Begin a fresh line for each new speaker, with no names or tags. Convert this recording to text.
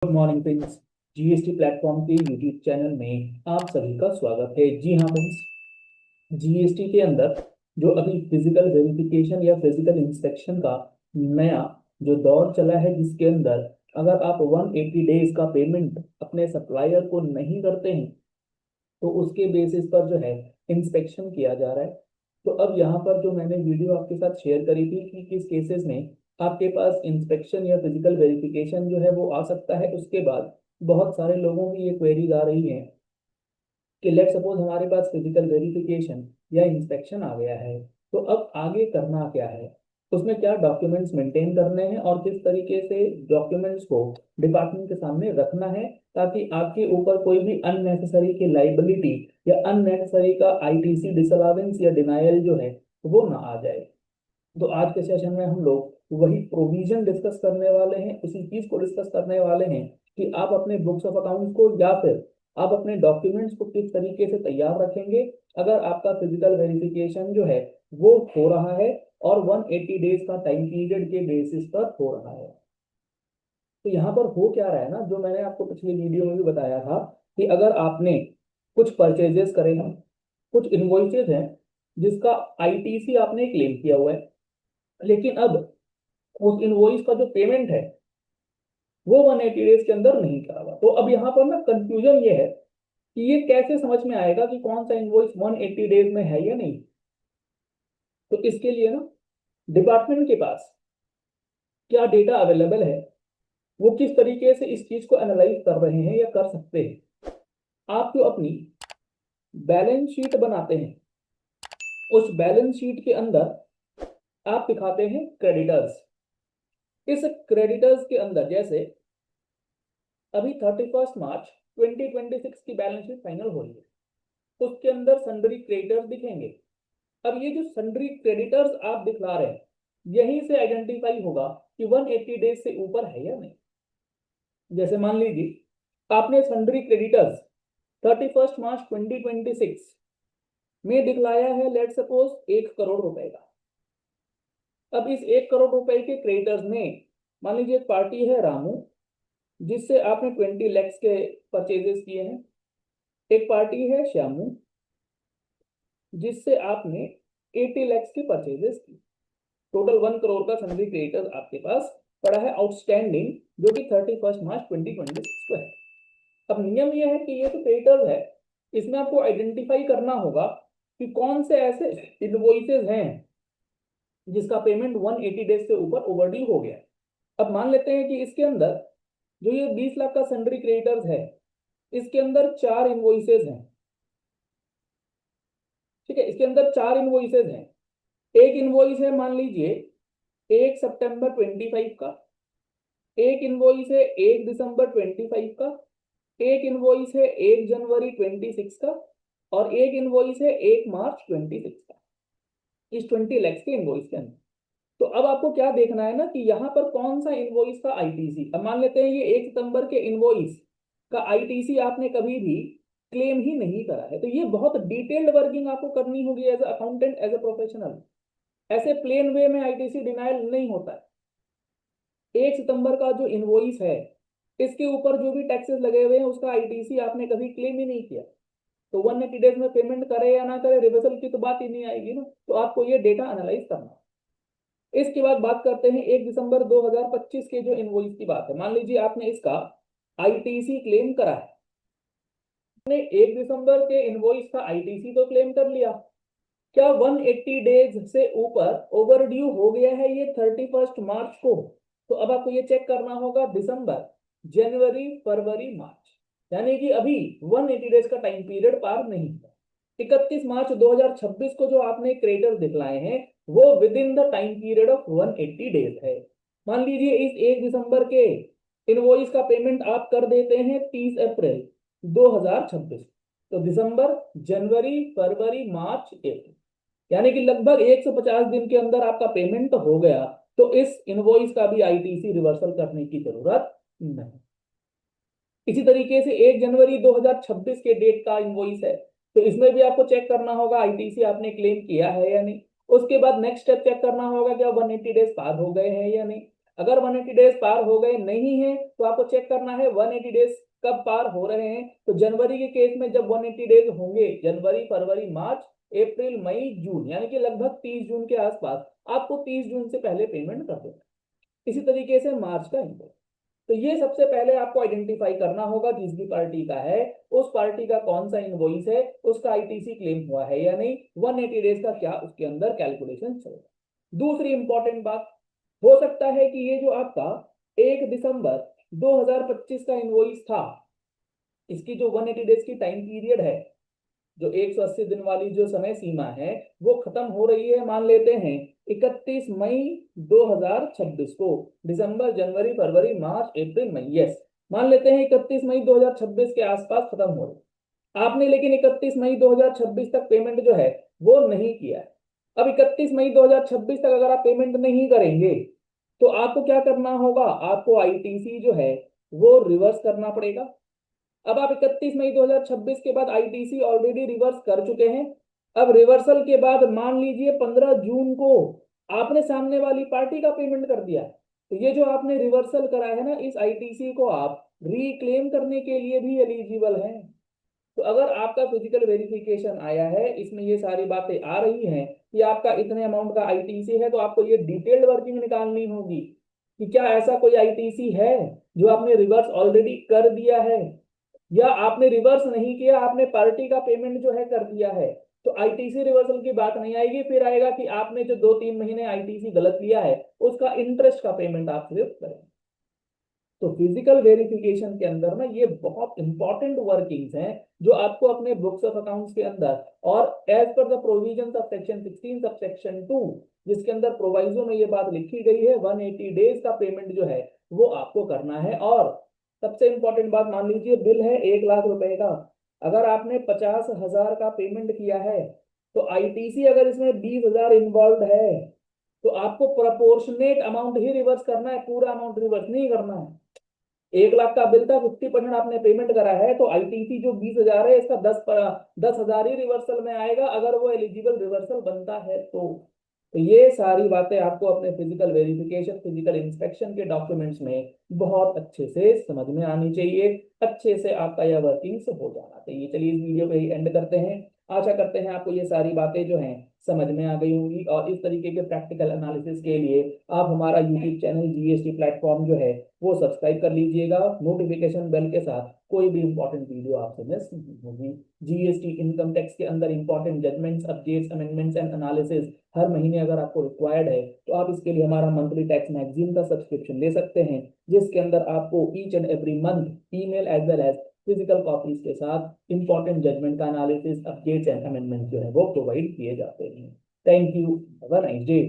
Good morning friends. GST platform के YouTube channel में आप सभी का स्वागत है। जी हाँ फ्रेंड्स, जीएसटी के अंदर जो अभी फिजिकल वेरिफिकेशन या फिजिकल इंस्पेक्शन का नया जो दौर चला है, जिसके अंदर अगर आप 180 डेज का पेमेंट अपने सप्लायर को नहीं करते हैं तो उसके बेसिस पर जो है इंस्पेक्शन किया जा रहा है। तो अब यहाँ पर जो मैंने वीडियो आपके साथ शेयर करी थी कि किस केसेस में आपके पास इंस्पेक्शन या फिजिकल वेरिफिकेशन जो है वो आ सकता है, उसके बाद बहुत सारे लोगों की ये क्वेरीज आ रही है कि लेट सपोज हमारे पास फिजिकल वेरिफिकेशन या इंस्पेक्शन आ गया है, तो अब आगे करना क्या है, उसमें क्या डॉक्यूमेंट्स मेंटेन करने हैं और किस तरीके से डॉक्यूमेंट्स को डिपार्टमेंट के सामने रखना है ताकि आपके ऊपर कोई भी अननेसेसरी की लाइबिलिटी या अननेसेसरी का आईटीसी डिसअलावेंस या डिनायल जो है वो ना आ जाए। तो आज के सेशन में हम लोग वही प्रोविजन डिस्कस करने वाले हैं, उसी चीज को डिस्कस करने वाले हैं कि आप अपने बुक्स ऑफ अकाउंट्स को या फिर आप अपने डॉक्यूमेंट्स को किस तरीके से तैयार रखेंगे अगर आपका फिजिकल वेरिफिकेशन जो है वो हो रहा है और 180 डेज का टाइम पीरियड के बेसिस पर हो रहा है। तो यहाँ पर हो क्या रहा है ना, जो मैंने आपको पिछले वीडियो में भी बताया था कि अगर आपने कुछ परचेजेस करे हैं, कुछ इनवॉइसेस हैं जिसका आईटीसी आपने क्लेम किया हुआ है, लेकिन अब उस इनवॉइस का जो पेमेंट है वो 180 डेज के अंदर नहीं करा हुआ। तो अब यहाँ पर ना कंफ्यूजन ये है कि ये कैसे समझ में आएगा कि कौन सा इनवॉइस 180 डेज में है या नहीं। तो इसके लिए ना डिपार्टमेंट के पास क्या डेटा अवेलेबल है, वो किस तरीके से इस चीज को एनालाइज कर रहे हैं या कर सकते हैं। आप जो अपनी बैलेंस शीट बनाते हैं, उस बैलेंस शीट के अंदर आप दिखाते हैं क्रेडिटर्स। इस क्रेडिटर्स के अंदर जैसे अभी 31 मार्च 2026 की बैलेंस शीट फाइनल हो रही है, उसके अंदर सन्ड्री क्रेडिटर्स दिखेंगे। अब ये जो सन्ड्री क्रेडिटर्स आप दिखला रहे हैं, यहीं से आइडेंटिफाई होगा कि 180 डेज से ऊपर है या नहीं। जैसे मान लीजिए आपने सन्ड्री क्रेडिटर्स 31 मार्च 2026 में दिखलाया है, लेट सपोज 1 करोड़ रुपए का। अब इस 1 करोड़ रुपए के क्रेडिटर्स में मान लीजिए एक पार्टी है रामू, जिससे आपने 20 लैक्स के परचेजेस किए हैं। एक पार्टी है श्यामू, जिससे आपने 80 लैक्स की परचेजेस की। टोटल 1 करोड़ का सन्ड्री क्रेडिटर्स आपके पास पड़ा है आउटस्टैंडिंग, जो कि 31 मार्च 2026 को है। अब नियम यह है कि ये तो क्रेडिटर्स है, इसमें आपको आइडेंटिफाई करना होगा कि कौन से ऐसे इनवॉइसेस हैं जिसका पेमेंट 180 डेज से ऊपर ओवरड्यू हो गया है। अब मान लेते हैं कि इसके अंदर जो ये 20 लाख का सन्ड्री क्रेडिटर्स है, इसके अंदर 4 इनवॉइसेस हैं। ठीक है, इसके अंदर 4 इनवॉइसेस हैं। एक इनवॉइस है मान लीजिए 1 सितंबर 25 का, एक इनवॉइस है 1 दिसंबर 25 का, एक इनवॉइस है 1 जनवरी 26 का, और एक इनवॉइस है 1 मार्च 26 का। इस 20 लैक्स के इनवॉइस के अंदर तो अब आपको क्या देखना है ना कि यहाँ पर कौन सा इनवॉइस का आईटीसी। अब मान लेते हैं ये 1 सितंबर के इनवॉइस का आईटीसी आपने कभी भी क्लेम ही नहीं करा है, तो ये बहुत डिटेल्ड वर्किंग आपको करनी होगी as accountant, as a professional. ऐसे प्लेन वे में आईटीसी डिनायल नहीं होता है। 1 सितंबर का जो इनवॉइस है, इसके ऊपर जो भी टैक्सेस लगे हुए हैं उसका आईटीसी आपने कभी क्लेम ही नहीं किया, तो 180 डेज में पेमेंट करे या ना करे, रिवर्सल की तो बात ही नहीं आएगी ना। तो आपको ये डेटा एनालाइज करना। इसके बाद बात करते हैं 1 दिसंबर 2025 के जो इनवॉइस की बात है। मान लीजिए आपने इसका आईटीसी क्लेम करा है, आपने 1 दिसंबर के इनवॉइस का आईटीसी तो क्लेम कर लिया, क्या 180 डेज से ऊपर ओवरड्यू हो गया है ये 31 मार्च को। तो अब आपको ये चेक करना होगा दिसंबर, जनवरी, फरवरी, मार्च, यानी कि अभी 180 डेज का टाइम पीरियड पार नहीं हुआ। 31 मार्च 2026 को जो आपने क्रेडिटर दिखलाए हैं वो with in the time period of 180 days है। मान लीजिए इस 1 दिसंबर के इनवॉइस का पेमेंट आप कर देते हैं 30 अप्रैल 2026, तो दिसंबर, जनवरी, फरवरी, मार्च, अप्रैल, यानी कि लगभग 150 दिन के अंदर आपका पेमेंट हो गया, तो इस इनवॉइस का भी आईटीसी रिवर्सल करने की जरूरत नहीं। इसी तरीके से 1 जनवरी 2026 के डेट का इनवॉइस है, तो इसमें भी आपको चेक करना होगा आईटीसी आपने क्लेम किया है या नहीं। उसके बाद नेक्स्ट स्टेप चेक करना होगा क्या 180 डेज पार हो गए हैं या नहीं। अगर 180 डेज पार हो गए नहीं है तो आपको चेक करना है 180 डेज कब पार हो रहे हैं। तो जनवरी के केस में जब 180 डेज होंगे, जनवरी, फरवरी, मार्च, अप्रैल, मई, जून, यानी कि लगभग 30 जून के आसपास आपको 30 जून से पहले पेमेंट कर देना। इसी तरीके से मार्च का इनवॉइस। तो ये सबसे पहले आपको आइडेंटिफाई करना होगा जिस भी पार्टी का है, उस पार्टी का कौन सा इनवॉइस है, उसका आईटीसी क्लेम हुआ है या नहीं, 180 डेज का क्या उसके अंदर कैलकुलेशन चलेगा। दूसरी इंपॉर्टेंट बात, हो सकता है कि ये जो आपका 1 दिसंबर 2025 का इनवॉइस था, इसकी जो 180 डेज की टाइम पीरियड है, जो 180 दिन वाली जो समय सीमा है, वो खत्म हो रही है, मान लेते हैं 31 मई 2026 को। दिसंबर, जनवरी, फरवरी, मार्च, अप्रैल, मई, यस, मान लेते हैं 31 मई 2026 के आसपास खत्म हो रही। आपने लेकिन 31 मई 2026 तक पेमेंट जो है वो नहीं किया है। अब 31 मई 2026 तक अगर आप पेमेंट नहीं करेंगे तो आपको क्या करना होगा, आपको आईटीसी जो है वो रिवर्स करना पड़ेगा। अब आप 31 मई 2026 के बाद आईटीसी ऑलरेडी रिवर्स कर चुके हैं। अब रिवर्सल के बाद मान लीजिए 15 जून को आपने सामने वाली पार्टी का पेमेंट कर दिया, तो ये जो आपने रिवर्सल करा है ना, इस आईटीसी को आप रिक्लेम करने के लिए भी एलिजिबल हैं। तो अगर आपका फिजिकल वेरिफिकेशन आया है, इसमें ये सारी बातें आ रही हैं कि आपका इतने अमाउंट का आईटीसी है, तो आपको ये डिटेल्ड वर्किंग निकालनी होगी कि क्या ऐसा कोई आईटीसी है जो आपने रिवर्स ऑलरेडी कर दिया है, या आपने रिवर्स नहीं किया, आपने पार्टी का पेमेंट जो है कर दिया है। तो आईटीसी रिवर्सल की बात नहीं आएगी, फिर आएगा कि आपने जो 2-3 महीने आईटीसी गलत लिया है उसका इंटरेस्ट का पेमेंट आप सिर्फ करें। तो फिजिकल वेरिफिकेशन के अंदर ना ये बहुत इंपॉर्टेंट वर्किंग्स हैं जो आपको अपने बुक्स ऑफ अकाउंट्स के अंदर, और as per the provisions of section 16 sub section 2, जिसके अंदर प्रोवाइजो में ये बात लिखी गई है 180 डेज का पेमेंट जो है वो आपको करना है। और सबसे इंपॉर्टेंट बात, मान लीजिए बिल है 1 लाख रुपए का, अगर आपने 50,000 का पेमेंट किया है तो आईटीसी अगर इसमें 20,000 इन्वॉल्व है तो आपको प्रोपोर्शनेट अमाउंट ही रिवर्स करना है, पूरा अमाउंट रिवर्स नहीं करना है। 1 लाख का बिल था, 50% आपने पेमेंट करा है, तो आईटीसी जो 20,000 है इसका 10,000 ही रिवर्सल में आएगा, अगर वो एलिजिबल रिवर्सल बनता है तो ये सारी बातें आपको अपने फिजिकल वेरिफिकेशन, फिजिकल इंस्पेक्शन के डॉक्यूमेंट्स में बहुत अच्छे से समझ में आनी चाहिए, अच्छे से आपका यह वर्किंग हो जाना चाहिए। चलिए इस वीडियो पे ही एंड करते हैं। आशा करते हैं आपको ये सारी बातें जो हैं समझ में आ गई होंगी, और इस तरीके के प्रैक्टिकल एनालिसिस के लिए आप हमारा यूट्यूब चैनल जीएसटी प्लेटफॉर्म जो है वो सब्सक्राइब कर लीजिएगा, नोटिफिकेशन बेल के साथ कोई भी इंपॉर्टेंट वीडियो आपसे मिस नहीं होगी। जीएसटी इनकम टैक्स के अंदर important judgements, updates, amendments and analysis हर महीने अगर आपको रिक्वायर्ड है तो आप इसके लिए हमारा मंथली टैक्स मैगजीन का सब्सक्रिप्शन ले सकते हैं, जिसके अंदर आपको each and every month email as well as physical copies के साथ इंपॉर्टेंट जजमेंट का एनालिसिस, अपडेट्स एंड अमेंडमेंट जो है वो प्रोवाइड किए जाते हैं। Thank you, have a nice day.